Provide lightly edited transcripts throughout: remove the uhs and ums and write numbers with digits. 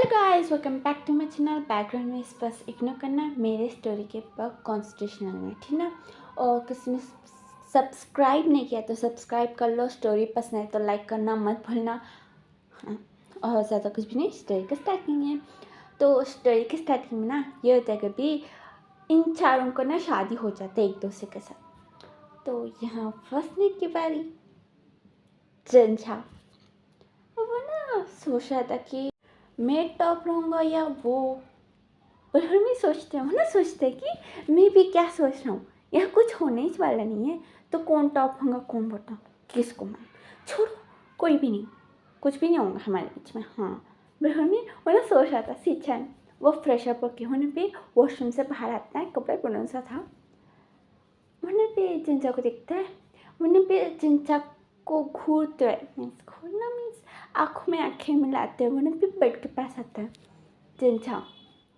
Guys, welcome back to my channel. Background में बस ignore करना मेरे स्टोरी के पर कॉन्स्टिट्यूशनल में, ठीक ना। और किसी ने सब्सक्राइब नहीं किया तो सब्सक्राइब कर लो। स्टोरी पसंद है तो लाइक करना मत भूलना। हाँ, और ज़्यादा कुछ भी नहीं, स्टोरी का स्टार्टिंग है। तो स्टोरी की स्टार्टिंग में ना ये होता है कभी इन चारों को ना शादी हो जाता है एक दूसरे के साथ। तो यहाँ फर्स्ट नाइट की बारी जंझा वो ना सोच रहा था कि मैं टॉप रहूँगा या वो। और हम ही सोचते हैं ना, सोचते हैं कि मैं भी क्या सोच रहा हूँ, यह कुछ होने ही वाला नहीं है। तो कौन टॉप होगा कौन बॉटम, किसको मान, छोड़ो, कोई भी नहीं, कुछ भी नहीं होगा हमारे बीच में। हाँ, ब्रह्मी वो ना सोच रहा था। सिचन वो फ्रेश अप होके होने पे वॉशरूम से बाहर आता है, कपड़े पहना सा था। वहाँ पे जिंचा को देखता है। वहाँ पे जिंचा को घूरते हुए, मीन्स घूरना मीन्स आँखों में आँखें मिलाते हैं, वहाँ पे बेड के पास आता है। जिंचा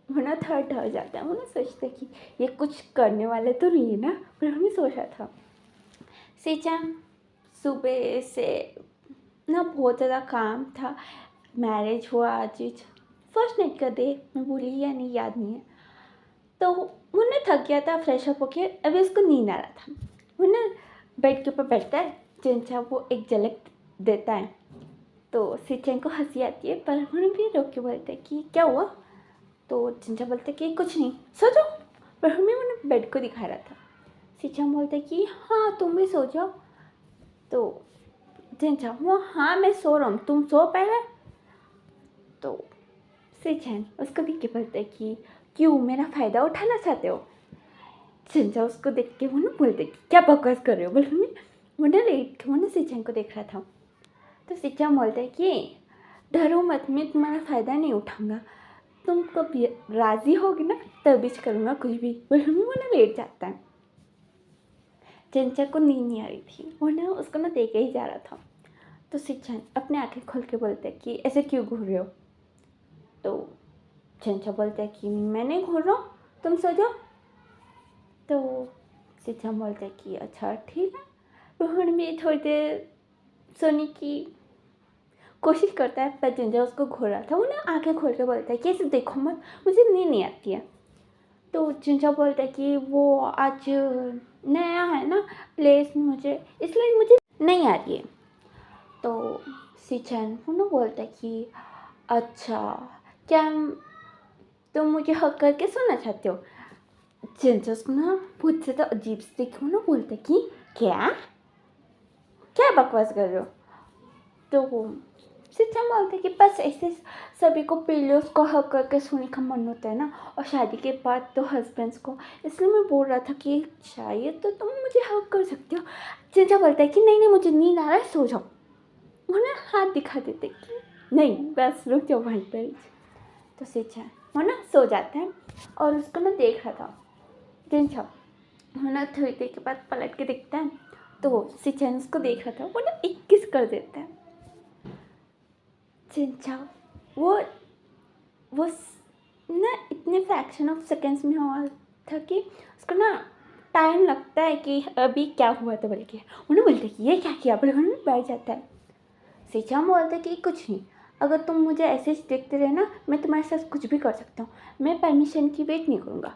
वो ना थोड़ा डर जाता है। वो ना सोचते कि ये कुछ करने वाले तो नहीं है ना, पर हमें सोचा था। सिचन सुबह से ना बहुत ज़्यादा काम था, मैरिज हुआ आज फर्स्ट नाइट का डे, मैं भूली या नहीं याद नहीं है। तो वो ना थक गया था, फ्रेश अप होके अभी उसको नींद आ रहा था। वो ना बेड के ऊपर बैठता है। जिंचा वो एक झलक देता है तो सिचन को हंसी आती है, पर उन्होंने भी रोक के बोलते हैं कि क्या हुआ। तो जिंचा बोलते कि कुछ नहीं, सो जाओ। पर हमें उन्हें बेड को दिखा रहा था। सिचन बोलते कि हाँ तुम भी सो जाओ। तो जिंचा वो हाँ मैं सो रहा हूँ, तुम सो पहले। तो सिचन उसको देख के बोलते कि क्यों, मेरा फ़ायदा उठाना चाहते हो। जिंचा उसको देख के वो ना बोलते कि क्या बकवास कर रहे हो। बोले वो ना लेट के वो ना सिचन को देख रहा था। तो सिचन बोलते कि डरो मत, मैं तुम्हारा फ़ायदा नहीं उठाऊंगा, तुम कब राज़ी होगी ना तभी करूँगा कुछ भी। वो ना लेट जाता है। जिंचा को नींद नहीं आ रही थी, वो ना उसको ना देखे ही जा रहा था। तो सिचन अपने आंखें खोल के बोलते कि ऐसे क्यों घूर रहे हो। तो जिंचा बोलता है कि मैं नहीं घूर रहा हूँ, तुम सो जाओ। तो सिचन बोलते कि अच्छा ठीक है। रोहन भी थोड़ी देर सोने की कोशिश करता है, पर जिंजा उसको घूर रहा था। वो ना आंखें खोल के बोलता है कि ऐसे देखो मत, मुझे नींद नहीं आती है। तो जिंजा बोलता है कि वो आज नया है ना प्लेस, मुझे इसलिए मुझे नहीं आ रही है। तो सिचन वो ना बोलता है कि अच्छा क्या तुम मुझे हक करके सोना चाहते हो। जिंजा उसको ना खुद से तो अजीब से देखो ना बोलता है कि क्या क्या बकवास कर रहे हो। तो सिचन बोलते कि बस ऐसे सभी को पिल्लोस को हक करके सोने का मन होता है ना, और शादी के बाद तो हस्बैंड्स को, इसलिए मैं बोल रहा था कि शायद तो तुम मुझे हक कर सकते हो। जिंजा बोलता है कि नहीं नहीं मुझे नींद आ रहा है, सो जाओ। वो ना हाथ दिखा देते कि नहीं बस रुक जाओ वहीं पर। तो सिचन वो ना सो जाता है और उसको ना देख रहा था। जिंजा वो ना थोड़ी देर के बाद पलट के देखता है तो सिचन उसको देख रहा था। वो ना एक किस कर देता है। जिंजा वो ना इतने फ्रैक्शन ऑफ सेकेंड्स में हुआ था कि उसको ना टाइम लगता है कि अभी क्या हुआ था। बल्कि उन्हें बोलते कि ये क्या किया, पर उन्हें बैठ जाता है। सिचन बोलता कि कुछ नहीं, अगर तुम मुझे ऐसे ही देखते रहे ना, मैं तुम्हारे साथ कुछ भी कर सकता हूँ, मैं परमिशन की वेट नहीं करूँगा।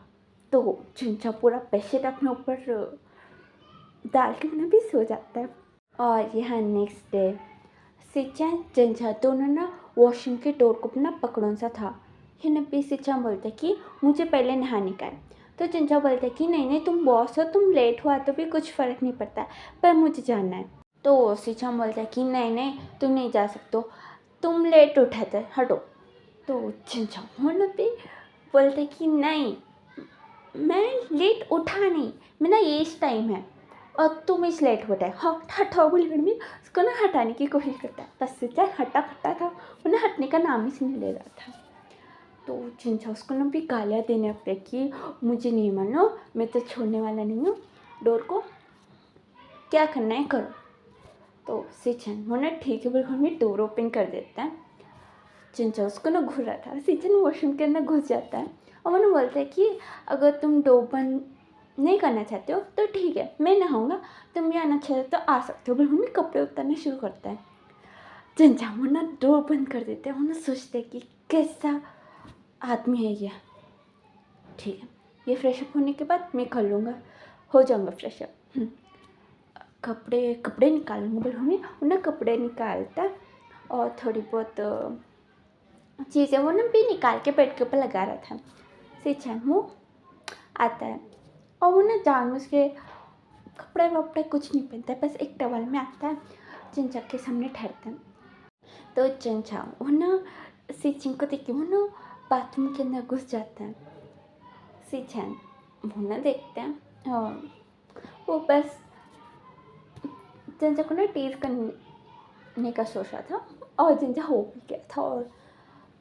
तो जिंजा पूरा बेडशीट अपने ऊपर डाल के उन्हें भी सो जाता है। और यहाँ नेक्स्ट डे सिचन जिंजा दोनों ना वॉशरूम के डोर को अपना पकड़ों सा था। भी सिचन बोलते कि मुझे पहले नहाने का है। तो जिंजा बोलते कि नहीं नहीं तुम बॉस हो, तुम लेट हुआ तो भी कुछ फ़र्क नहीं पड़ता, पर मुझे जाना है। तो सिचन बोलता कि नहीं नहीं तुम नहीं जा सकते, तुम लेट उठे थे, हटो। तो जिंजा भी बोलते कि नहीं मैं लेट उठा नहीं, मेरा ये टाइम है और तुम इस लेट हो रहा है, हाँ हटाओ बोल कर भी उसको ना हटाने की कोशिश करता है। बस सिचन हटा फटा था, उन्हें हटने का नाम ही से नहीं ले रहा था। तो जिंजा उसको ना भी गालियाँ देने लगते कि मुझे नहीं मानो, मैं तो छोड़ने वाला नहीं हूँ, डोर को क्या करना है करो। तो सिचन वो ना ठीक है बिल्कुल भी डोर ओपन कर देता है। जिंजा उसको ना घूर रहा था। सिचन वॉशरूम के अंदर घुस जाता है और वो ना बोलता है कि अगर तुम डोर बंद नहीं करना चाहते हो तो ठीक है, मैं नहाऊंगा, तुम भी आना चाहते तो आ सकते हो। बिल्कुल कपड़े उतारने शुरू करता है। जिंजा वो ना डोर बंद कर देते हैं। वो ना सोचते हैं कि कैसा आदमी है ये। ठीक है, ये फ्रेशअप होने के बाद मैं कर लूँगा, हो जाऊँगा फ्रेशअप। कपड़े कपड़े निकालूँगा बोले मम्मी। उन्हें कपड़े निकालता और थोड़ी बहुत चीज़ें वो ना भी निकाल के बेड के ऊपर लगा रहा था। सिचन वो आता है और वो ना जानबूझ के कपड़े वपड़े कुछ नहीं पहनता है, बस एक टवल में आता है, चिंचा के सामने ठहरता है। तो चिंचा वो ना सिचन को देख के वो ना बाथरूम के अंदर घुस जाता है। सिचन वो ना देखते हैं और वो बस चिंचा को ना टीज करने का सोच रहा था और चिंचा हो भी गया था और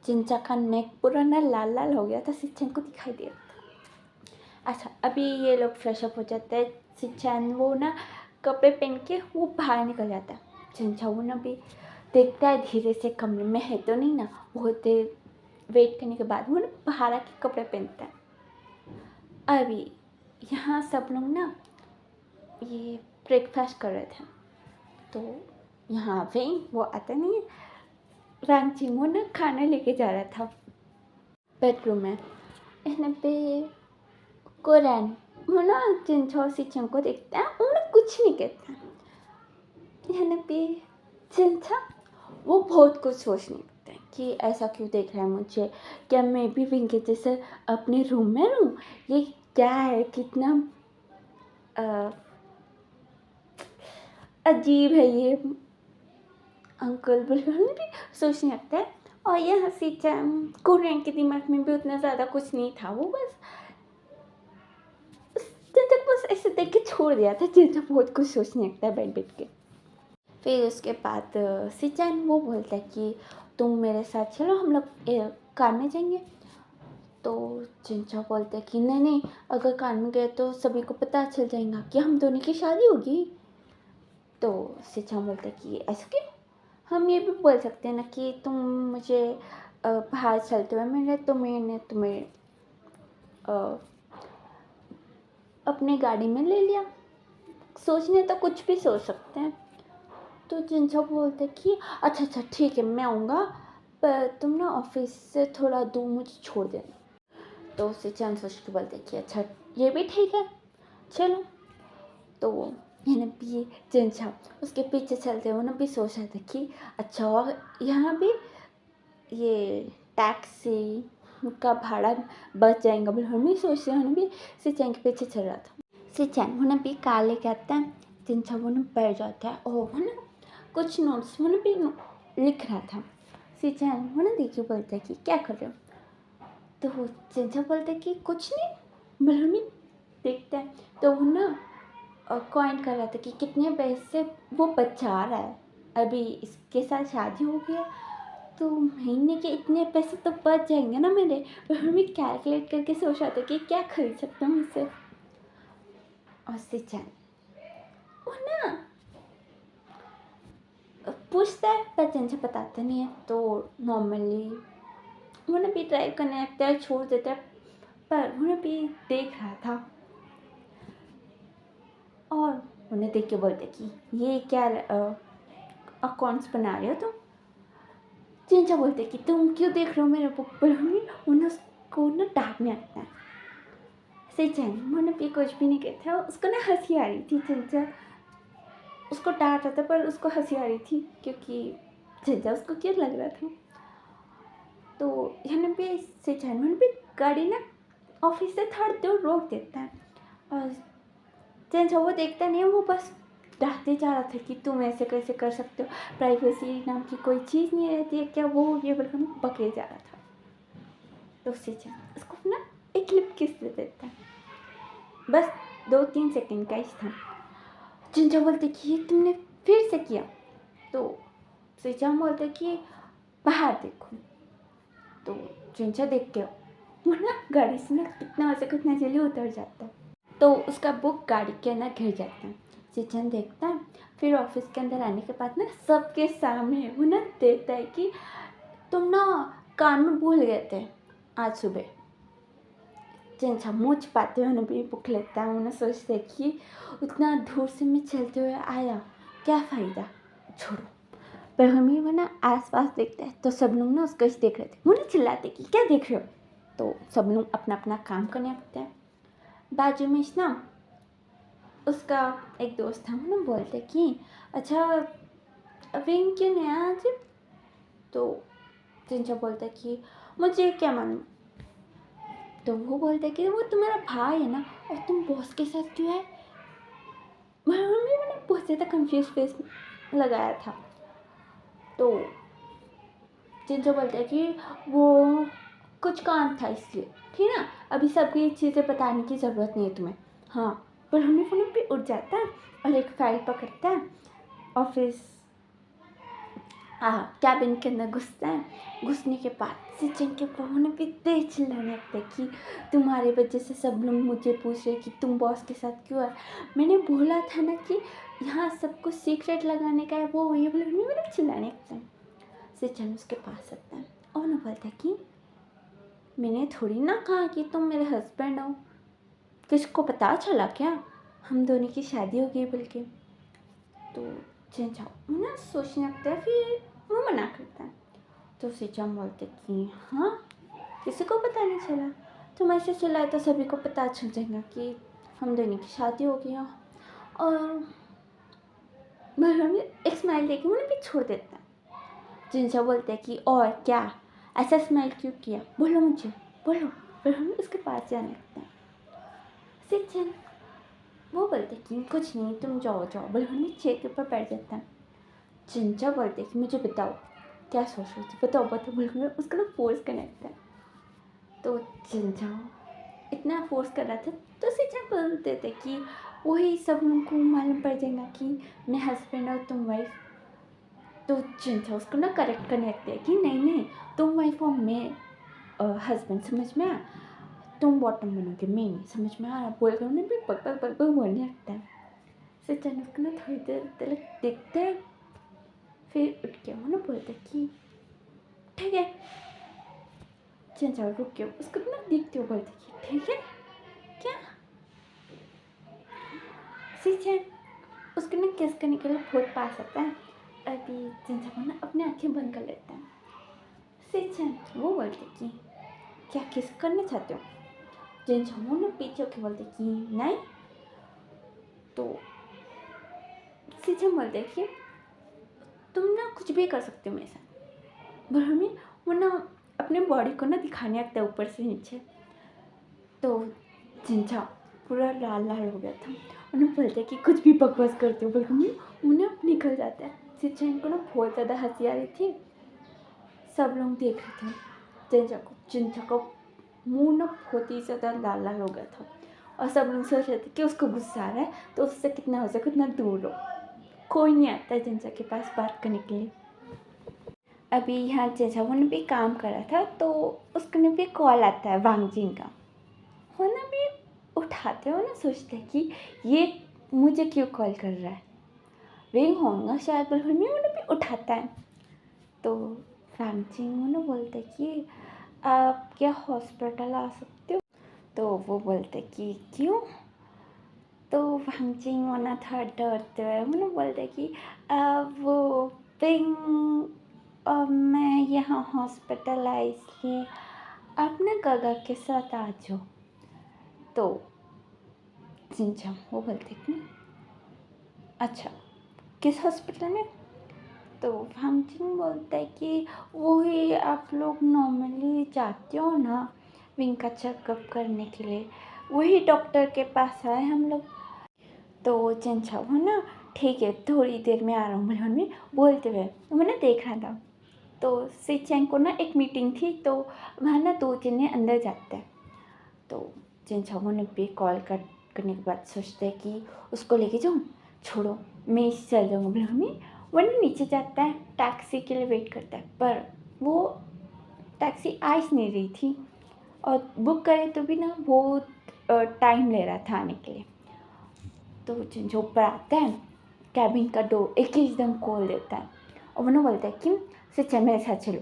चिंचा का नेक पूरा ना लाल लाल हो गया था। सिचन को दिखाई दे रहा था। अच्छा, अभी ये लोग फ्रेशअप हो जाते हैं। सिचन वो ना कपड़े पहन के वो बाहर निकल जाता है। चिंचा वो ना भी देखता है धीरे से कमरे में है तो नहीं ना। बहुत देर वेट करने के बाद वो ना बाहर आके कपड़े पहनता है। अभी यहाँ सब लोग ना ये ब्रेकफास्ट कर रहे थे, तो यहाँ पे वो आता नहीं है। रांची वो ना खाना लेके जा रहा था बेडरूम में। यहाँ पे कोरैन वो ना चिंचा सिचन को देखता है, वो ना कुछ नहीं कहता। यहाँ पे चिंचा वो बहुत कुछ सोचने लगता है कि ऐसा क्यों देख रहा है मुझे, क्या मैं भी विंके जैसे अपने रूम में रहूँ, ये क्या है, कितना अजीब है ये। अंकल बिल्कुल भी सोचने लगता है। और यहाँ सिचन कोरियन के दिमाग में भी उतना ज़्यादा कुछ नहीं था, वो बस चिंचा को बस ऐसे देख के छोड़ दिया था। चिंचा बहुत कुछ सोचने लगता है बैठ बैठ के। फिर उसके बाद सिचन वो बोलता है कि तुम मेरे साथ चलो, हम लोग कार में जाएंगे। तो चिंचा बोलता है कि नहीं नहीं, अगर कार में गए तो सभी को पता चल जाएगा कि हम दोनों की शादी होगी। तो सिचन बोलता है कि ऐसा क्यों, हम ये भी बोल सकते हैं ना कि तुम मुझे बाहर चलते हुए मैंने तुम्हें अपनी गाड़ी में ले लिया। सोचने तो कुछ भी सोच सकते हैं। तो चिंचा बोलते कि अच्छा अच्छा ठीक है, मैं आऊँगा, पर तुम ना ऑफिस से थोड़ा दूर मुझे छोड़ देना। तो सिचन सोच के बोलते कि अच्छा ये भी ठीक है, चलो। तो ये भी चिंचा उसके पीछे चलते हुए ना भी सोच रहा था कि अच्छा और यहाँ भी ये टैक्सी का भाड़ा बच जाएगा। बोले हम भी सोच रहे हैं भी। सिचन के पीछे चल रहा था। सिचन वो ना भी कार लेके आता है। चिंचा वो ना बैठ जाता है और वो ना कुछ नोट्स वो ना भी लिख रहा था। सिचन वो ना देखिए बोलता है कि क्या कर रहे हो। तो वो चिंचा बोलता है कि कुछ नहीं। बोले देखता है तो वो ना कॉइन कर रहा था कि कितने पैसे वो बचा रहा है। अभी इसके साथ शादी हो गया तो महीने के इतने पैसे तो बच जाएंगे ना मेरे। और मैं कैलकुलेट करके सोच रहा था कि क्या खरीद सकता हूँ इससे। और सिचन वो ना पूछता है पर चिंचा बताता नहीं है। तो नॉर्मली वो ना भी ड्राइव करने लगता है, छोड़ देता है, पर वो ना भी देख रहा था और उन्हें देख के बोलते कि ये क्या अकाउंट्स बना रहे हो तुम। चिंचा बोलते कि तुम क्यों देख रहे हो मेरे बुक पर। उन्हें उसको ना डांटने लगता है। सिचन मैंने भी कुछ भी नहीं कहता, उसको ना हंसी आ रही थी। चिंचा उसको डांट रहा था पर उसको हंसी आ रही थी क्योंकि चिंचा उसको क्यों लग रहा था। तो यहाँ पे सिचन मैंने भी गाड़ी ना ऑफिस से थोड़ा दूर रोक देता है और चिंचा वो देखता नहीं है, वो बस डांटते जा रहा था कि तुम ऐसे कैसे कर सकते हो, प्राइवेसी नाम की कोई चीज़ नहीं रहती है क्या, वो ये बोलकर बके जा रहा था। तो सिचन उसको ना एक लिप किस दे देता है, बस 2-3 सेकंड का ही था। चिंचा बोलते कि ये तुमने फिर से किया। तो सिचन बोलते कि बाहर देखो। तो चिंचा देख के वो ना गाड़ी से ना कितना जल्दी उतर जाता है। तो उसका बुक गाड़ी के अंदर गिर जाता है। सिचन देखता है। फिर ऑफिस के अंदर आने के बाद ना सबके सामने वो ना देता है कि तुम ना कान में भूल गए थे आज सुबह। चिंचा मुँह छिपाते हुए भी बुक लेता है। उन्हें सोचते कि उतना दूर से मैं चलते हुए आया, क्या फ़ायदा, छोड़ो। पर हमें वो ना आस पास देखता है तो सब लोग ना उसको ऐसे देख रहे थे, वो ना चिल्लाते कि क्या देख रहे हो। तो सब लोग अपना अपना काम करने लगते हैं। बाजू में ना उसका एक दोस्त था, वो ना बोलते कि अच्छा विंग क्यों नहीं आया आज। तो जिंजा बोलता कि मुझे क्या मालूम। तो वो बोलता कि वो तुम्हारा भाई है ना, और तुम बॉस के साथ क्यों है। मैंने बहुत ज़्यादा कंफ्यूज फेस लगाया था। तो जिनसे बोलते हैं कि वो कुछ काम था इसलिए, ठीक है ना, अभी सबकी चीज़ें बताने की ज़रूरत नहीं है तुम्हें। हाँ, पर हमें फ़ोन पे उठ जाता है और एक फाइल पकड़ता है ऑफिस कैबिन के अंदर घुसता है। घुसने के बाद सचिन के फोन पे तेज चिल्लाने लगता है कि तुम्हारे वजह से सब लोग मुझे पूछ रहे कि तुम बॉस के साथ क्यों है। मैंने बोला था ना कि यहाँ सब कुछ सीक्रेट लगाने का है, वो ये बोले मैंने चिल्लाने लगता है। सचिन उसके पास आता है और ना बोलता है कि मैंने थोड़ी ना कहा कि तुम मेरे हस्बैंड हो, किसको पता चला क्या हम दोनों की शादी हो गई बल्कि। तो जाओ ना सोचने लगता है, फिर वो मना करता है। तो सिचम बोलते कि हाँ किसी को पता नहीं चला, तुम ऐसे चिल्लाए तो सभी को पता चल जाएगा कि हम दोनों की शादी हो गई। और हमें एक स्माइल देके मुझे भी छोड़ देता है। जिनसा बोलते हैं कि और क्या ऐसा स्माइल क्यों किया, बोलो मुझे बोलो। फिर हम उसके पास जाने लगते हैं। सिचन वो बोलते कि कुछ नहीं तुम जाओ जाओ, बोले हमें चेयर के ऊपर बैठ जाता है। जिंजा बोलते कि मुझे बताओ क्या सोच रही थी, बताओ बताओ, बोले उसका ना फोर्स करने लगता है। तो जिंजा इतना फोर्स कर रहा था तो सिचन बोलते थे कि वही सब लोगों को मालूम पड़ जाएगा कि मैं हस्बैंड और तुम वाइफ। तो जिंजा उसको ना करेक्ट करने लगते हैं कि नहीं नहीं तुम वाइफ हो मैं हस्बैंड, समझ में आया, तुम बॉटम बनोगे मैं नहीं, समझ में आ रहा, बोल कर उन्हें भी पग पग पग पग बोलने लगता है। सिचन उसको ना थोड़ी देर तक देखते हैं, फिर उठ के वो ना बोलते कि ठीक है। जिंजा रुक के उसको ना देखते हो बोलते कि ठीक है क्या। सिचन उसको ना किस करने के लिए बहुत पास आता है। अभी जिंजा को ना अपनी आंखें बंद कर लेता है। सिचन वो बोलते कि क्या किस करना चाहते हो। जिंजा वो ना पीछे होके बोलते कि नहीं। तो सिचन बोलते कि तुम ना कुछ भी कर सकते हो मेरे साथ। पर हमें वो ना अपने बॉडी को ना दिखाने लगता है ऊपर से नीचे। तो जिंजा पूरा लाल लाल हो गया था। उन्हें बोलते कि कुछ भी बकवास करते हो, पर हमें उन्हें निकल जाता है। सिचन को ना बहुत ज़्यादा हंसी आ रही थी, सब लोग देख रहे थे जिंजा को मुँह ना बहुत ही ज़्यादा लाल लाल हो गया था। और सब लोग सोच रहे थे कि उसको गुस्सा आ रहा है तो उससे कितना हो सके उतना दूर हो। कोई नहीं आता है जिंजा के पास बात करने के लिए। अभी यहाँ जेजावो ने भी काम करा था तो उसको ने भी कॉल आता है वांगजिन का। वो ना भी उठाते हो ना सोचते कि ये मुझे क्यों कॉल कर रहा है, रिंग होगा शायद, पर हमें वो भी उठाता है। तो वांगजिन वो ना बोलते कि आप क्या हॉस्पिटल आ सकते हो। तो वो बोलते कि क्यों। तो वांगजिन वो ना था डरते हुए वो ना बोलते कि वो पिंग और मैं यहाँ हॉस्पिटल आई इसलिए आप ना गगा के साथ आ जाओ। तो जिंजा वो बोलते कि अच्छा किस हॉस्पिटल में। तो वांगजिन बोलता है कि वही आप लोग नॉर्मली जाते हो ना विंग का चेकअप करने के लिए, वही डॉक्टर के पास आए हम लोग। तो जिंजा वो ना ठीक है थोड़ी देर में आ रहा हूँ मैं बोलते हुए वो ना देख रहा था। तो सिचेंग को ना एक मीटिंग थी तो वहाँ ना 2 जने अंदर जाते हैं। तो जिनछाओ ने भी कॉल करने के बाद सोचते हैं कि उसको लेके जाऊँ, छोड़ो मैं इस चल जाऊँगा। बोले हमें वो ना नीचे जाता है टैक्सी के लिए वेट करता है, पर वो टैक्सी आ ही नहीं रही थी और बुक करे तो भी ना बहुत टाइम ले रहा था आने के लिए। तो जिनछो ऊपर आता है कैबिन का डोर एक ही एकदम खोल देता है और वो ना बोलता है कि सिचेंग मेरे साथ चलो।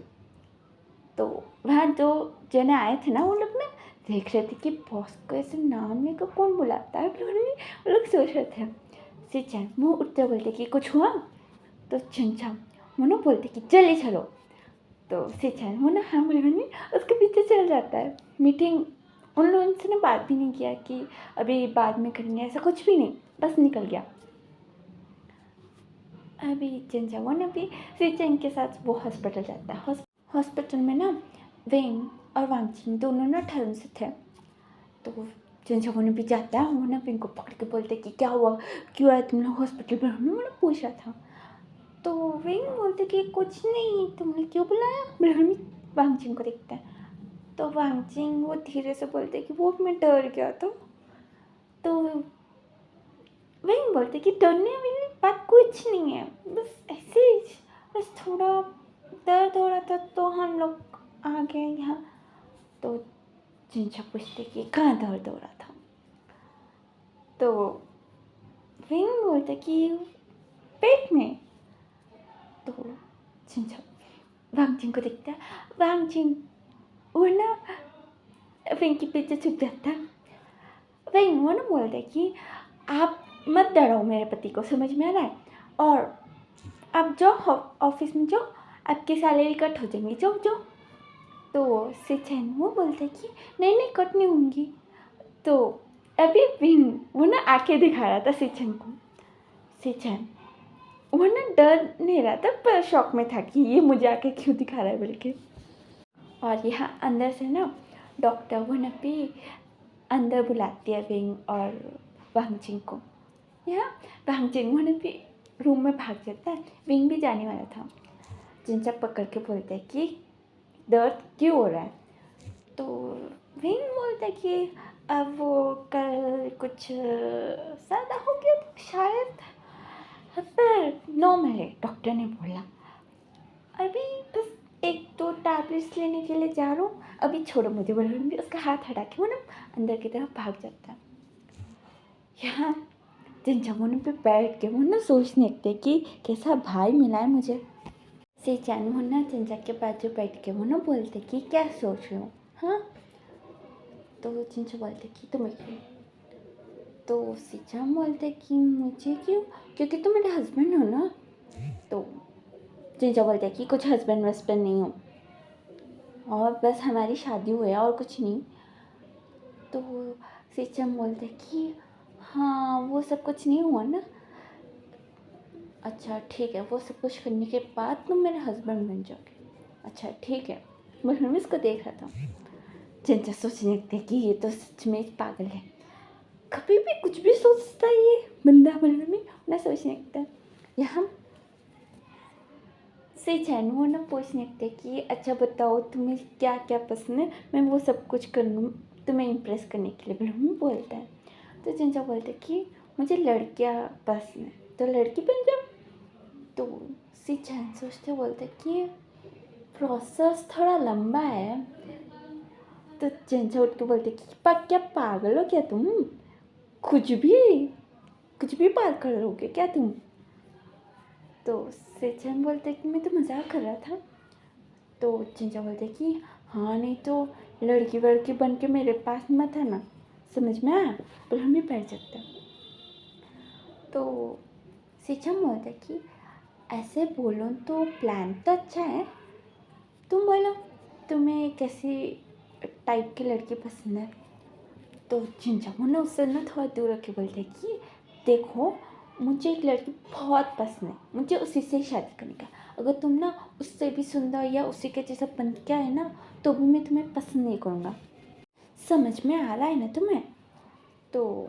तो वहाँ जो जने आए थे ना वो लोग ना देख रहे थे कि बॉस को ऐसे नाम लेकर कौन बुलाता है। वो लोग सोच रहे थे। सिचेंग मुँह उठते बोलते कि कुछ हुआ। तो चिंचा वो बोलते कि जल्दी चलो। तो सिचन वो हाँ बोले उसके पीछे चल जाता है। मीटिंग उन लोगों से बात भी नहीं किया कि अभी बाद में करेंगे, ऐसा कुछ भी नहीं, बस निकल गया। अभी जिनचावो भी सिचन के साथ वो हॉस्पिटल जाता है। हॉस्पिटल में वेंग और वांगचिन दोनों ठहरन से थे। तो जिनचावो भी जाता है, वो वेंग को पकड़ के बोलते कि क्या हुआ, क्यों आया तुम लोग हॉस्पिटल पर, हमने पूछा था। तो वेंग बोलते कि कुछ नहीं, तुमने क्यों बुलाया, ब्रह्मी वांगचिन को देखता है। तो वांगचिन वो धीरे से बोलते कि वो मैं डर गया था। तो वेंग बोलते कि डरने वाली बात कुछ नहीं है, बस ऐसे ही, बस थोड़ा दर्द हो रहा था तो हम लोग आ गए यहाँ। तो जिनचा पूछते कि कहाँ दर्द हो रहा था। तो वेंग बोलते कि पेट में। तो जिनचा वांगचिन को देखता है। वांगचिन वो वेंग के पीछे छुप जाता है। वेंग वो बोलते कि आप मत डराओ मेरे पति को, समझ में आ रहा है, और आप जाओ ऑफिस में, जाओ, आपकी सैलरी कट हो जाएंगी, जाओ जाओ। तो सिचन वो बोलते कि नहीं नहीं कट नहीं होंगी। तो अभी विंग वो आके दिखा रहा था सिचन को। सिचन वो डर नहीं रहा था, पर शौक में था कि ये मुझे आके क्यों दिखा रहा है बोल के। और यहाँ अंदर से डॉक्टर वो भी अंदर बुलाती है विंग और वांगचिन को। यहाँ वांगचिन वो भी रूम में भाग जाता है। विंग भी जाने वाला था। जिनचा पकड़ के बोलते हैं कि दर्द क्यों हो रहा है। तो विंग बोलते हैं कि अब वो कल कुछ ज़्यादा हो गया तो शायद, पर नॉर्मल है, डॉक्टर ने बोला। अभी बस 1-2 टैबलेट्स लेने के लिए जा रहा हूँ, अभी छोड़ो मुझे बोल रही। उसका हाथ हटा के वो अंदर की तरफ भाग जाता है। यहाँ जिनचावो पे बैठ के वो सोचने लगते कि कैसा भाई मिला है मुझे। सिचन वो जिनचा के बाजू बैठ के वो बोलते कि क्या सोच रहे हो, हाँ। तो जिनचा बोलते कि तुम्हें क्यों। तो सिचन बोलते कि मुझे क्यों, क्योंकि तुम मेरे हस्बैंड हो ना। तो जिनचा बोलते कि कुछ हस्बैंड वस्बैंड नहीं हो, और बस हमारी शादी हुई है और कुछ नहीं। तो सिचन बोलते कि हाँ वो सब कुछ नहीं हुआ ना, अच्छा ठीक है, वो सब कुछ करने के बाद तुम मेरे हस्बैंड बन जाओगे, अच्छा ठीक है। मैं इसको देख रहा था। जिनचा सोचने लगते कि ये तो सच में पागल है, कभी भी कुछ भी सोचता है ये बंदा, बनने में ना सोचने लगता है। यहाँ से चैन वो पूछने लगते कि अच्छा बताओ तुम्हें क्या क्या पसंद है, मैं वो सब कुछ कर लूँ तुम्हें इम्प्रेस करने के लिए, ब्रह्म बोलता है। तो जिनचा बोलते कि मुझे लड़कियाँ पसंद है, तो लड़की बन जाओ। तो सिचन सोचते बोलते कि प्रोसेस थोड़ा लंबा है। तो जिनचा उठ के बोलते कि क्या पागल हो क्या तुम, कुछ भी पार कर लोगे क्या तुम। तो सिचन बोलते कि मैं तो मजाक कर रहा था। तो जिनचा बोलते कि हाँ नहीं तो लड़की वड़की बन के मेरे पास मत है ना, समझ में आया, पर हम भी बैठ सकते हैं। तो सिचन बोलते कि ऐसे बोलो तो प्लान तो अच्छा है, तुम बोलो तुम्हें कैसी टाइप की लड़की पसंद है। तो जिनचावो उससे थोड़ा दूर रख के बोलते कि देखो मुझे एक लड़की बहुत पसंद है, मुझे उसी से ही शादी करने का, अगर तुम उससे भी सुंदर या उसी के जैसा बन के आए ना तो भी मैं तुम्हें पसंद नहीं करूँगा, समझ में आ रहा है ना तुम्हें। तो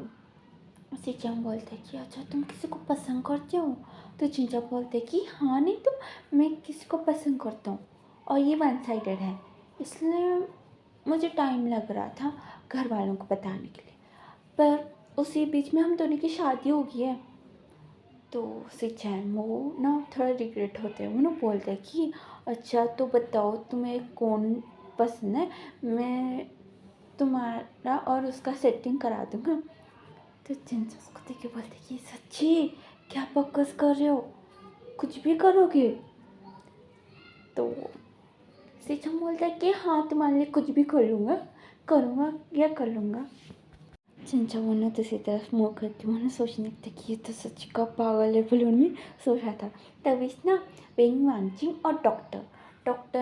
सिचन बोलते कि अच्छा तुम किसी को पसंद करते हो। तो जिंजा बोलते कि हाँ नहीं तो मैं किसी को पसंद करता हूँ, और ये वन साइडेड है, इसलिए मुझे टाइम लग रहा था घर वालों को बताने के लिए, पर उसी बीच में हम दोनों की शादी हो गई है। तो सिचन वो थोड़ा रिग्रेट होते हैं, वो बोलते कि अच्छा तो बताओ तुम्हें कौन पसंद है, मैं तुम्हारा और उसका सेटिंग करा दूँगा। तो जिनसे उसको देख के बोलते कि सच्ची क्या बकवास कर रहे हो, कुछ भी करोगे। तो सिचन बोलता है कि हाँ तुम्हारे लिए कुछ भी कर लूँगा, करूँगा या कर लूँगा। चिंचा वो ना दूसरी तरफ मुँह करके वो ना सोचने लगता कि ये तो सच का पागल है बलून में सोच रहा था। तभी ना वेंग वांगचिंग और डॉक्टर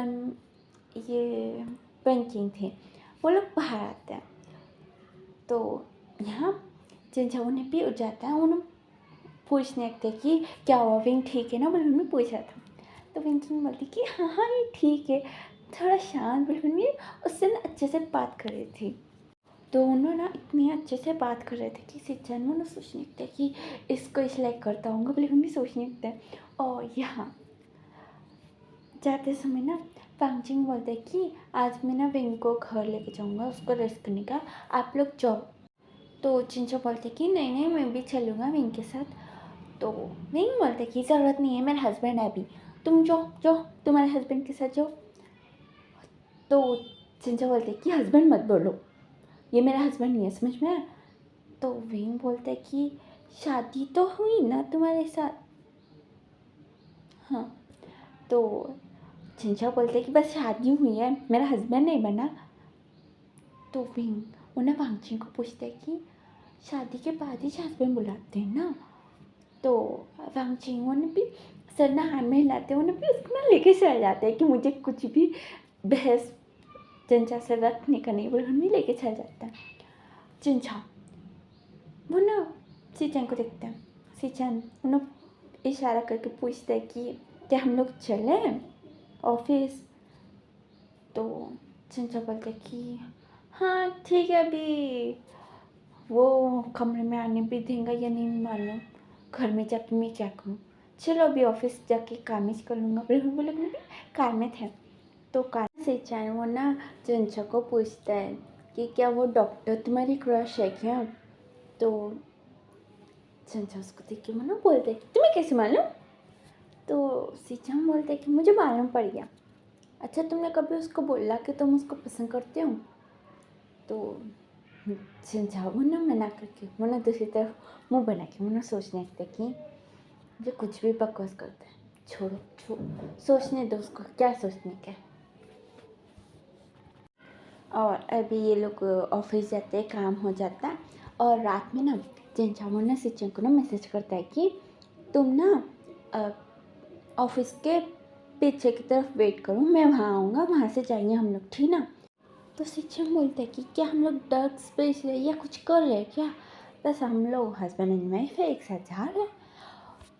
ये वेंकिंग थे, वो लोग बाहर आते हैं। तो यहाँ चिंचा उन्हें भी उठ जाता है, उन्हें पूछने लगते हैं कि क्या हुआ विंग ठीक है ना, बलून में पूछ रहा था। तो विंकिंग बोलती कि हाँ हाँ ये ठीक है, थोड़ा शांत बलून में उससे ना अच्छे से बात कर रही थी। दोनों ना इतने अच्छे से बात कर रहे थे कि सिचन वो ना सोचने लगता है कि इसको सिलेक्ट करता हूँ, बलून भी सोचने लगता है। और यहाँ जाते समय ना फांगचिंग बोलते हैं कि आज मैं ना विंग को घर लेके जाऊँगा, उसको रेस्ट करने का, आप लोग जाओ। तो चिंचो बोलते कि नहीं नहीं मैं भी चलूँगा विंग के साथ। तो विंग बोलते कि ज़रूरत नहीं है, मेरा हस्बैंड है अभी, तुम जाओ जाओ तुम्हारे हस्बैंड के साथ जाओ। तो चिंचो बोलते कि हस्बैंड मत बोलो, ये मेरा हस्बैंड नहीं है, समझ में आया। तो विंग बोलते कि शादी तो हुई ना तुम्हारे साथ। हाँ। तो चिंचा बोलते कि बस शादी हुई है, मेरा हस्बैंड नहीं बना। तो विंग उन्हें वांगचिंग को पूछते कि शादी के बाद ही हस्बैंड बुलाते हैं ना। तो वांगचिंग उन्हें भी सर ना हाथ में हिलाते, उन्हें भी उसको ना लेके चले जाते हैं कि मुझे कुछ भी बहस चिंचा से रखने का नहीं, बोल भी लेके चल जाता है। चिंचा वो ना सीचन को देखते हैं, सीचन उन्हें इशारा करके पूछते हैं कि क्या हम लोग चले ऑफिस। तो चिंचा बोलते कि हाँ ठीक है, अभी वो कमरे में आने भी देंगे या नहीं मालूम, घर में जाके मैं क्या करूँ, चलो अभी ऑफिस जाके काम ही कर लूँगा। बिल्कुल बोले भी कार में थे। तो कार से चाहे वो ना चिंचा को पूछता है कि क्या वो डॉक्टर तुम्हारी क्रश है क्या। तो चिंचा उसको देख के मना बोलते तुम्हें कैसे मालूम। तो सीचाम बोलते कि मुझे मालूम पड़ गया। अच्छा तुमने कभी उसको बोला कि तुम उसको पसंद करते हो। तो चिंचा वो ना मना करके वो ना दूसरी तरफ मुँह बना के वो ना सोचने लगते कि जो कुछ भी बकवास करते हैं, छोड़ो सोचने दो उसको, क्या सोचने का। और अभी ये लोग ऑफिस जाते हैं, काम हो जाता है। और रात में ना चिंचा वो ना सिचन को ना मैसेज करता है कि तुम ना ऑफिस के पीछे की तरफ वेट करो, मैं वहाँ आऊँगा, वहाँ से जाएंगे हम लोग, ठीक ना। तो शिक्षक बोलते हैं कि क्या हम लोग ड्रग स्पेस रहे या कुछ कर रहे हैं क्या, बस हम लोग हस्बैंड एंड वाइफ है, एक साथ जा रहे हैं।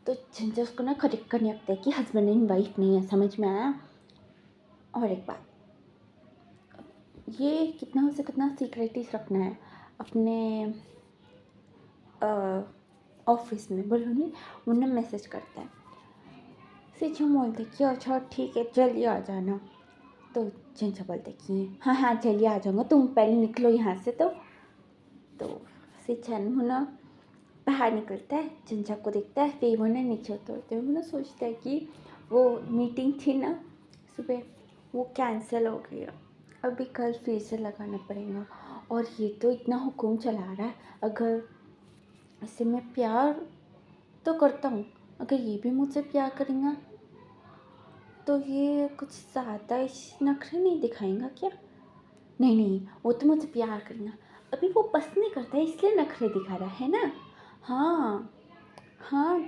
तो चिंचा उसको ना करेक्ट करने लगता है कि हस्बैंड एंड वाइफ नहीं है, समझ में आया। और एक बात, ये कितना हो सके कितना सीक्रेटिव रखना है अपने ऑफिस में, बोलो नहीं। उन्हें मैसेज करता है, शिक्षक बोलते कि अच्छा ठीक है जल्दी आ जाना। तो चिंचा बोलते कि हाँ हाँ जल्दी आ जाऊँगा, तुम पहले निकलो यहाँ से। तो सिचन मुना बाहर निकलता है, चिंचा को देखता है, फिर वो ना नीचे उतरते हुए ना सोचता है कि वो मीटिंग थी ना सुबह, वो कैंसिल हो गई, अभी कल फिर से लगाना पड़ेगा। और ये तो इतना हुक्म चला रहा है, अगर इससे मैं प्यार तो करता हूँ, अगर ये भी मुझसे प्यार करेगा तो ये कुछ ज़्यादा नखरे नहीं दिखाएगा क्या। नहीं नहीं, वो तो मुझसे प्यार करेगा, अभी वो पसंद नहीं करता है इसलिए नखरे दिखा रहा है ना। हाँ हाँ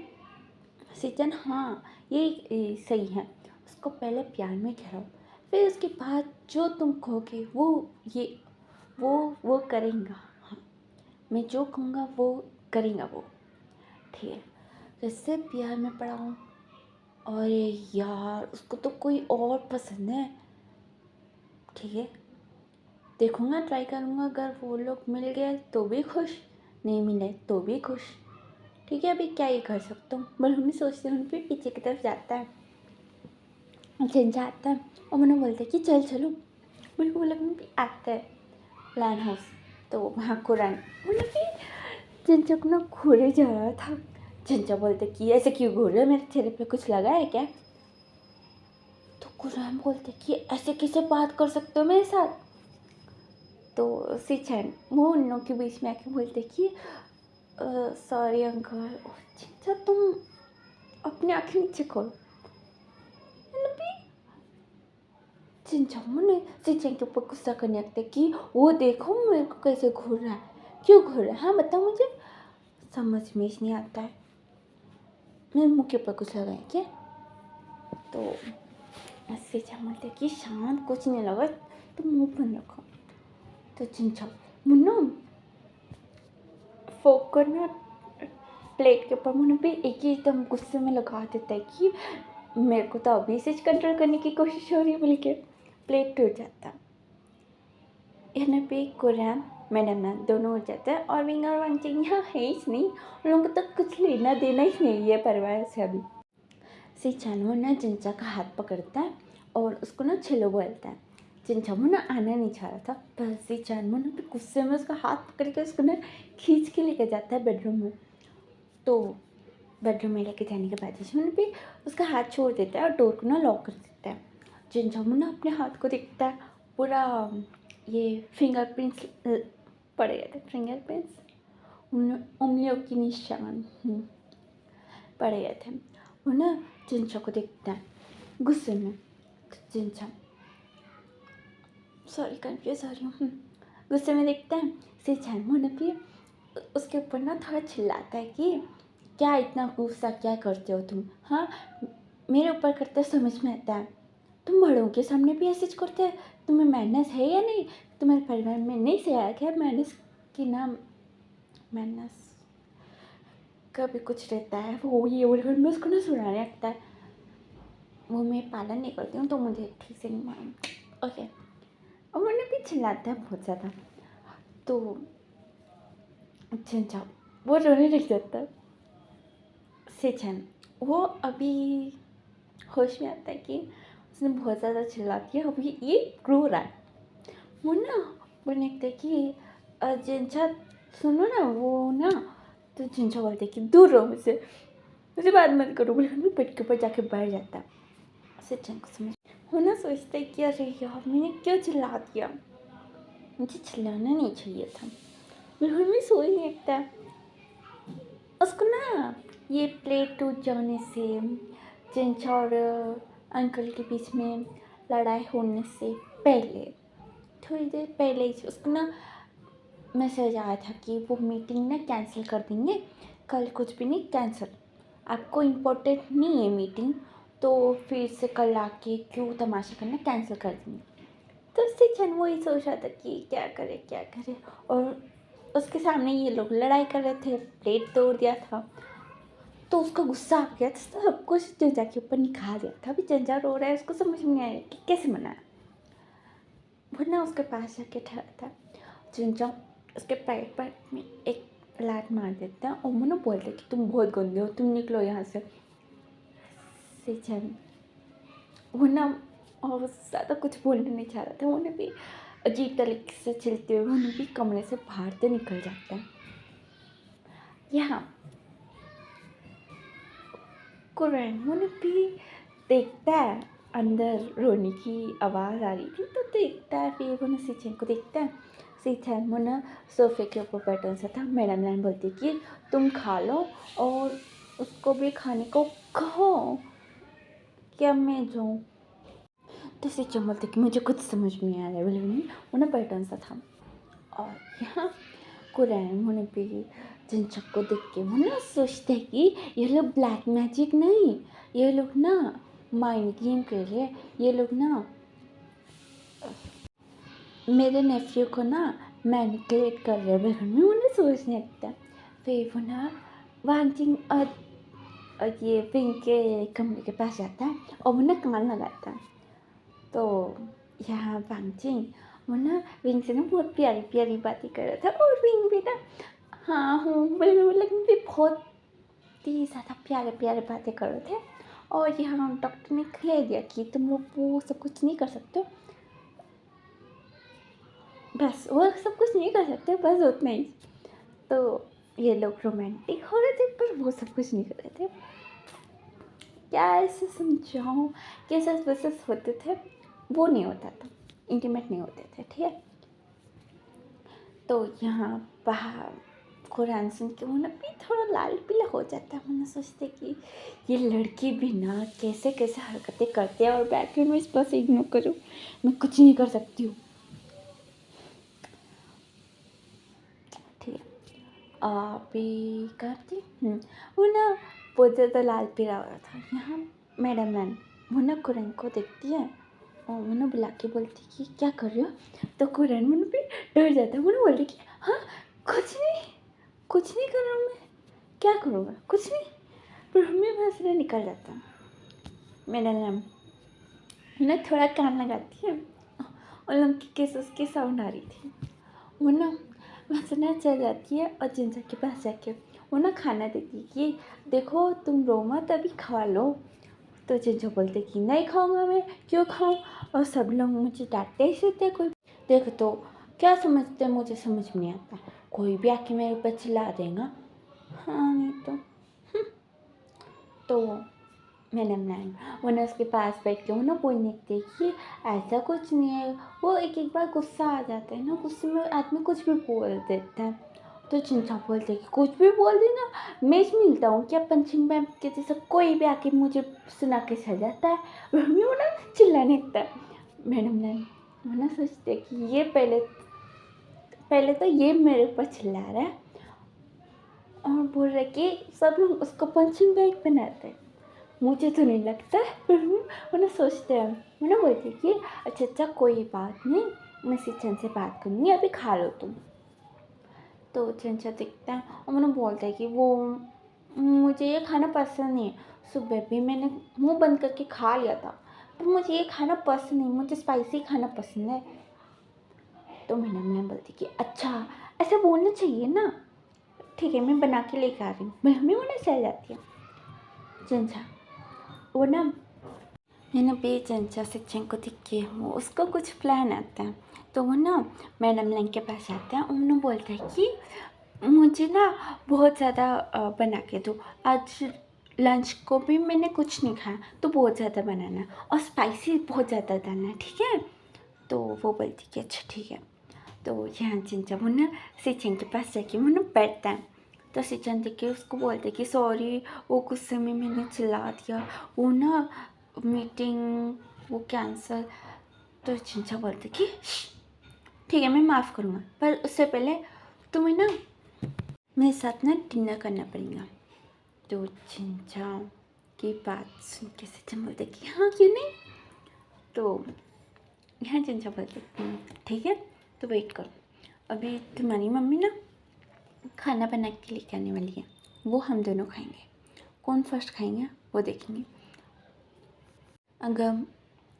सिचन, हाँ ये सही है, उसको पहले प्यार में कराओ, फिर उसके बाद जो तुम कहोगे ये वो करेगा। हाँ मैं जो कहूँगा वो करेगा वो, ठीक है। जैसे प्यार में पड़ा हूँ, अरे यार उसको तो कोई और पसंद है, ठीक है देखूँगा, ट्राई करूँगा, अगर वो लोग मिल गए तो भी खुश, नहीं मिले तो भी खुश, ठीक है अभी क्या ही कर सकता हूँ। बलून सोचते हैं, फिर पीछे की तरफ जाता है, चिंचा आता है और मैंने बोलते कि चल चलो। बिल्कुल लगन भी आता है प्लान हाउस। तो वहाँ कुरान मतलब कि चिंचा को ना घूरे जा रहा था। चिंचा बोलते कि ऐसे क्यों घूर रहे हो, मेरे चेहरे पे कुछ लगा है क्या। तो कुरान बोलते कि ऐसे कैसे बात कर सकते हो मेरे साथ। तो सिचन वो उन लोगों के बीच में आके बोलते कि सॉरी अंकल। चिंचा तुम अपनी आँखें नीचे खोलो। चिंचा ने सिचन के ऊपर गुस्सा करने लगते कि वो देखो मेरे को कैसे घूर रहा है, क्यों घूर रहा है? हाँ बताओ मुझे। समझ में ही नहीं आता है। मेरे मुँह के ऊपर कुछ लगा है क्या? तो ऐसे बोलते कि शांत, कुछ नहीं लगा, तो मुँह बंद रखो। तो चिंचा मुन्ना फोक को ना प्लेट के ऊपर मुन्ना भी एक ही एकदम गुस्से में लगा देता है कि मेरे को तो अभी से कंट्रोल करने की कोशिश हो रही है, बोल के प्लेट टूट जाता है। यहाँ पे कुरैन मैडम दोनों उठ जाते हैं और विंग और वांगचिंग यहाँ है ही नहीं। उन लोगों को तो कुछ लेना देना ही नहीं है परिवार से अभी। सिचानू ना चिंचा का हाथ पकड़ता है और उसको ना छिलो बोलता है। चिंचामू ना आना नहीं चाह रहा था, पर सिचानू ना तो गुस्से में उसका हाथ पकड़ के उसको ना खींच के लेके जाता है बेडरूम में। तो बेडरूम में लेके जाने के बाद चिंचामू भी उसका हाथ छोड़ देता है और डोर को ना लॉक कर देता है। चिंचामू ना अपने हाथ को देखता है, पूरा ये फिंगरप्रिंट्स पड़े गए थे, फिंगरप्रिंट्स उंगलियों की निशान पड़े गए थे। वो ना चिंचा को देखता है गुस्से में। चिंचा सॉरी कन्फ्यूज हो रही हूँ। गुस्से में देखता है सिचानू ने भी उसके ऊपर ना थोड़ा चिल्लाता है कि क्या इतना गुस्सा क्या करते हो तुम? हाँ मेरे ऊपर करते समझ में आता है, तुम बड़ों के सामने भी ऐसे करते हैं। तुम्हें मैनर्स है या नहीं? तुम्हारे परिवार में नहीं सिखाया क्या मैनर्स की नाम? मैनर्स का भी कुछ रहता है, वो ये बोलकर मैं उसको ना सुनाने लगता है। वो मैं पालन नहीं करती हूँ तो मुझे ठीक से नहीं मालूम। ओके, और मैंने भी चिल्लाता है बहुत ज़्यादा। तो चिंचा वो रोने लग जाता है। सिचन वो अभी होश में आता है कि उसने बहुत ज़्यादा चिल्ला दिया, अभी ये रो रहा है। वो ना बोलने लगता है कि चिंचा सुनो ना, वो ना। तो चिंचा बोलते कि दूर रहो मुझे बात मत करो, बोले पेट के ऊपर जाके बैठ जाता है। सिचन को समझ वो ना सोचता है कि अरे यार मैंने क्यों चिल्ला दिया, मुझे चिल्लाना नहीं चाहिए था। बिल्कुल भी सो ही नहीं लगता है उसको ना। ये प्लेट टूट जाने से चिंचा और अंकल के बीच में लड़ाई होने से पहले, थोड़ी देर पहले ही उसको ना मैसेज आया था कि वो मीटिंग ना कैंसिल कर देंगे, कल कुछ भी नहीं, कैंसिल। आपको इम्पोर्टेंट नहीं है मीटिंग, तो फिर से कल आके क्यों तमाशा करना, कैंसिल कर देंगे। तो सिचन वही सोच रहा था कि क्या करे। और उसके सामने ये लोग लड़ाई कर रहे थे, प्लेट तोड़ दिया था, तो उसका गुस्सा आ गया, तो सब कुछ जंजा के ऊपर निकाल दिया था। अभी जंजा रो रहा है, उसको समझ में नहीं आया कि कैसे मनाया। वो ना उसके पास जाके ठहरा था। जंजा उसके पैर पर में एक लात मार देता है और वो ना बोलते कि तुम बहुत गंदे हो, तुम निकलो यहाँ से। सिचन वो ना और ज़्यादा कुछ बोलने नहीं चाह रहा था, उन्हें भी अजीब तरीके से चलते हुए उन्हें भी कमरे से बाहर से निकल जाता है। यहाँ कुरैन भी देखता है, अंदर रोने की आवाज़ आ रही थी तो देखता है, फिर वो ना सिचन को देखता है। सिचन वो ना सोफे के ऊपर बैठा सा था। मैडम लाइन बोलती कि तुम खा लो और उसको भी खाने को कहो, क्या मैं जाऊँ? तो सिचन बोलते कि मुझे कुछ समझ में नहीं आ रहा है, बोले वो ना पैटर्न सा था। और यहाँ कुरैन होने पे जिनचक को देख के वो ना सोचते हैं कि ये लोग ब्लैक मैजिक नहीं, ये लोग ना माइंड गेम कर रहे हैं, ये लोग ना मेरे नेफ्यू को ना मैनिपुलेट कर रहे हैं। मैं उन्हें सोचने लगता है। फिर वो ना वांगजिंग और ये पिंक के कमरे के पास जाता है और वो ना कान लगाता है। तो यहाँ वांगजिंग वो ना विंग से ना बहुत प्यारी प्यारी बातें कर रहा था और विंग भी ना हाँ हूँ लेकिन भी बहुत ही ज़्यादा प्यारे प्यारे बातें कर रहे थे। और यहाँ डॉक्टर ने कह दिया कि तुम लोग वो सब कुछ नहीं कर सकते हो, बस वो सब कुछ नहीं कर सकते, बस उतना ही। तो ये लोग रोमांटिक हो रहे थे पर वो सब कुछ नहीं कर रहे थे। क्या ऐसे समझाऊँ, कैसे वैसेस होते थे, वो नहीं होता था, इंटीमेट नहीं होते थे, ठीक है। तो यहाँ बाहर कुरान सुन के वो ना भी थोड़ा लाल पीला हो जाता है। मैंने सोचते कि ये लड़की भी ना कैसे कैसे हरकतें करते हैं और बैकग्राउंड में इस पर से इग्नोर करूँ, मैं कुछ नहीं कर सकती हूँ, ठीक है। अभी करती वो ना बहुत ज़्यादा लाल पीला हो रहा था। यहाँ मैडम मैन वो ना कुरन को देखती है और वो ना बुला के बोलती कि क्या कर रही हो। तो कुरन मुन पे डर जाता है। वो ना बोलती कि हाँ कुछ नहीं कर रहा हूँ मैं, क्या करूँगा, कुछ नहीं। पर हमें वहाँ से निकल जाता है। मैडम मैम ना थोड़ा कान लगाती है और लंकी केस उसकी साउंड आ रही थी। वो ना वहाँ से ना चल जाती है और जिंजा के पास जाके वो ना खाना देती है कि देखो तुम रो मत, अभी खा लो। तो जिंजा बोलते कि नहीं खाऊंगा मैं, क्यों खाऊं। और सब लोग मुझे डांटते ही रहते। कोई देखो तो क्या समझते हैं, मुझे समझ में नहीं आता। कोई भी आके मेरे ऊपर चिल्ला देगा। हाँ नहीं तो मैंने वो ना उसके पास बैठ के वो ना बोलने लगती है कि ऐसा कुछ नहीं है। वो एक एक बार गुस्सा आ जाता है ना, गुस्से में आदमी कुछ भी बोल देता है। तो चिंचा बोलते कि कुछ भी बोल देना, मैं मिलता हूँ क्या पंचिंग बैग के जैसा, कोई भी आके मुझे सुना के चल जाता है। मम्मी वो ना चिल्लाने लगता है। मैडम ने वो ना सोचते कि ये पहले तो ये मेरे ऊपर चिल्ला रहा है और बोल रहा है कि सब लोग उसको पंचिंग बैग बनाते हैं। मुझे तो नहीं लगता है, पर वो ना सोचते हैं। वो ना बोलती है कि अच्छा कोई बात नहीं, मैं सिचन से बात करूँगी, अभी खा लो तुम। तो चंचा दिखता है और मैंने बोलता है कि वो मुझे ये खाना पसंद नहीं है। सुबह भी मैंने मुंह बंद करके खा लिया था, पर मुझे ये खाना पसंद नहीं, मुझे स्पाइसी खाना पसंद है। तो मैंने बोलती कि अच्छा ऐसा बोलना चाहिए ना, ठीक है मैं बना के लेकर आ रही हूँ। मम्मी वो ना चल जाती है। चंचा वो ना मैंने बेचंचा शिक्षण को दिख के वो उसको कुछ प्लान आता है। तो वो ना मैडम लैंग के पास आता है। उन्होंने बोलता है कि मुझे ना बहुत ज़्यादा बना के दो, आज लंच को भी मैंने कुछ नहीं खाया, तो बहुत ज़्यादा बनाना और स्पाइसी बहुत ज़्यादा डालना, ठीक है। तो वो बोलती कि अच्छा ठीक है। तो यहाँ चिंचा वो ना शिक्षण के पास जाके वो ना बैठता है। तो शिक्षण देख के उसको बोलते कि सॉरी, वो गुस्से में मैंने चिल्ला दिया, वो ना मीटिंग वो कैंसिल। तो चिंचा बोलते कि ठीक है मैं माफ़ करूँगा, पर उससे पहले तुम्हें ना मेरे साथ ना डिनर करना पड़ेगा। तो चिंचा की बात सुन के शिक्षण बोलते कि हाँ क्यों नहीं। तो यहाँ चिंचा बोलते ठीक है तो वेट करो, अभी तुम्हारी मम्मी ना खाना बना के लेके आने वाली है, वो हम दोनों खाएंगे। कौन फर्स्ट खाएंगे वो देखेंगे। अगर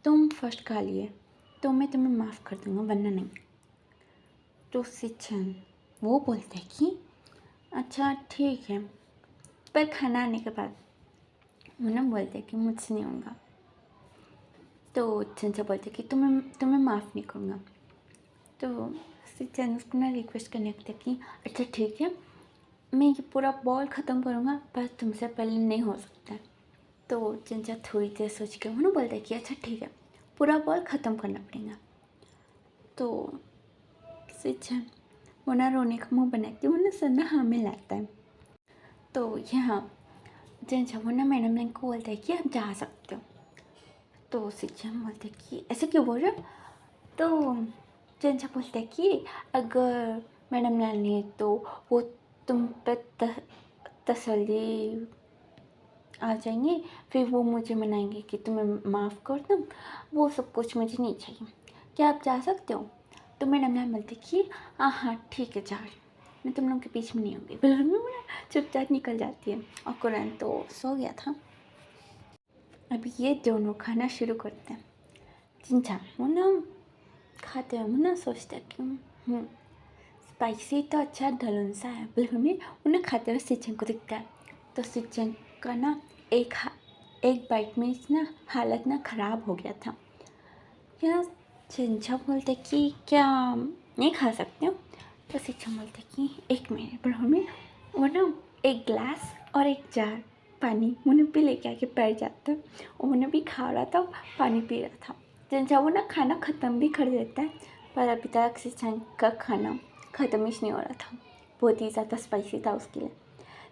तुम फर्स्ट खा लिए तो मैं तुम्हें माफ़ कर दूँगा, वरना नहीं। तो शिक्षण वो बोलते हैं कि अच्छा ठीक है, पर खाना आने के बाद वो ना बोलते हैं कि मुझसे नहीं होगा। तो चिंचा बोलते कि तुम्हें माफ़ नहीं करूँगा। तो शिक्षण उसको ना रिक्वेस्ट करने लगता कि अच्छा ठीक है मैं ये पूरा बॉल ख़त्म करूँगा, पर तुमसे पहले नहीं हो सकता। तो चिंचा थोड़ी देर सोच के वो ना बोलता है कि अच्छा ठीक है पूरा बॉल ख़त्म करना पड़ेगा। तो शिक्षण वो ना रोने का मुँह बना के वो ना सर में हाँ मिलाता है। तो यहाँ चिंचा वो ना मैडम ने को बोलता है कि आप जा सकते हो। तो शिक्षण बोलते कि ऐसे क्यों बोल रहे हो। तो चिंचा बोलता है कि अगर मैडम ने तो वो तुम पर तसल्ली आ जाएंगे, फिर वो मुझे मनाएंगे कि तुम्हें माफ़ कर दूँ, वो सब कुछ मुझे नहीं चाहिए, क्या आप जा सकते हो। तो मैडम ने बोलती कि हाँ ठीक है जा रही, मैं तुम लोग के बीच में नहीं होंगी। फिर मैं चुपचाप निकल जाती है और कुरान तो सो गया था। अभी ये दोनों खाना शुरू करते हैं। चिंचा वो ना खाते हैं, वो ना सोचते हैं कि स्पाइसी तो अच्छा ढलन सा है। बिल्कुल में उन्हें खाते हुए सिचन को दिखता है। तो सिचन का ना एक बाइट में ना हालत ना ख़राब हो गया था। या चिंचा बोलते कि क्या नहीं खा सकते हो। तो सिचन बोलते कि एक मिनट। बिल्कुल में वो ना एक गिलास और एक जार पानी उन्हें भी लेके आके बैठ जाता है। उन्हें भी खा रहा था, पानी पी रहा था। चिंचा वो ना खाना ख़त्म भी कर देता है, पर अभी तक सिचन का खाना ख़त्म ही नहीं हो रहा था, बहुत ही ज़्यादा स्पाइसी था उसके लिए।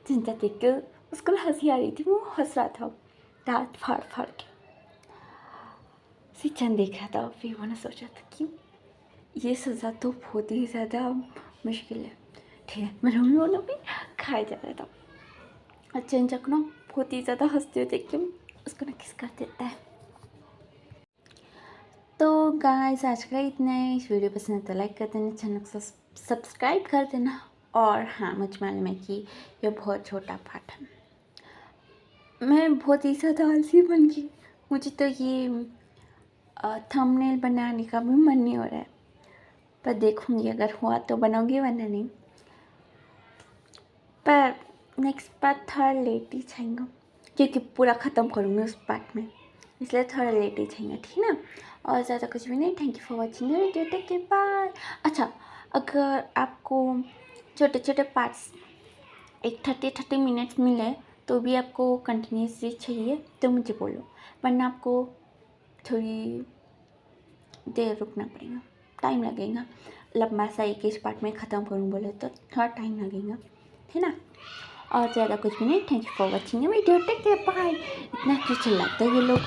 चिंचा देख के उसको हंसी आ रही थी, वो हंस रहा था दांत फाड़ फाड़ के। सिचन देख रहा था, फिर वो ना सोचा था कि ये सज़ा तो बहुत ही ज़्यादा मुश्किल है, ठीक है, मैं हम लोगों ने भी खाया जा रहा था। चंचक ना बहुत ही ज़्यादा हंसते हुए देख के उसको ना किस कर देता है। तो गाइस आज का इतना है। इस वीडियो पसंद है तो लाइक कर देना, चैनल को सब्सक्राइब कर देना। और हाँ, मुझे मालूम है कि ये बहुत छोटा पार्ट है, मैं बहुत ही ज़्यादा आलसी बन गई। मुझे तो ये थंबनेल बनाने का भी मन नहीं हो रहा है, पर देखूँगी अगर हुआ तो बनाऊँगी वरना नहीं। पर नेक्स्ट पार्ट थोड़ा लेट ही चाहिए क्योंकि पूरा ख़त्म करूँगी उस पार्ट में, इसलिए थोड़ा लेट ही चाहिए, ठीक ना। और ज़्यादा कुछ भी नहीं। Thank you for watching video, take care, bye. अच्छा, अगर आपको छोटे छोटे पार्ट्स एक 30 मिनट्स मिले तो भी आपको कंटिन्यूसली चाहिए तो मुझे बोलो, वरना आपको थोड़ी देर रुकना पड़ेगा, टाइम लगेगा। लंबा सा एक इस पार्ट में ख़त्म करूँ बोले तो थोड़ा टाइम लगेगा, है ना। और ज़्यादा कुछ भी नहीं। Thank you for watching video, take care, bye. इतना क्यों चिल्लाते हैं ये लोग।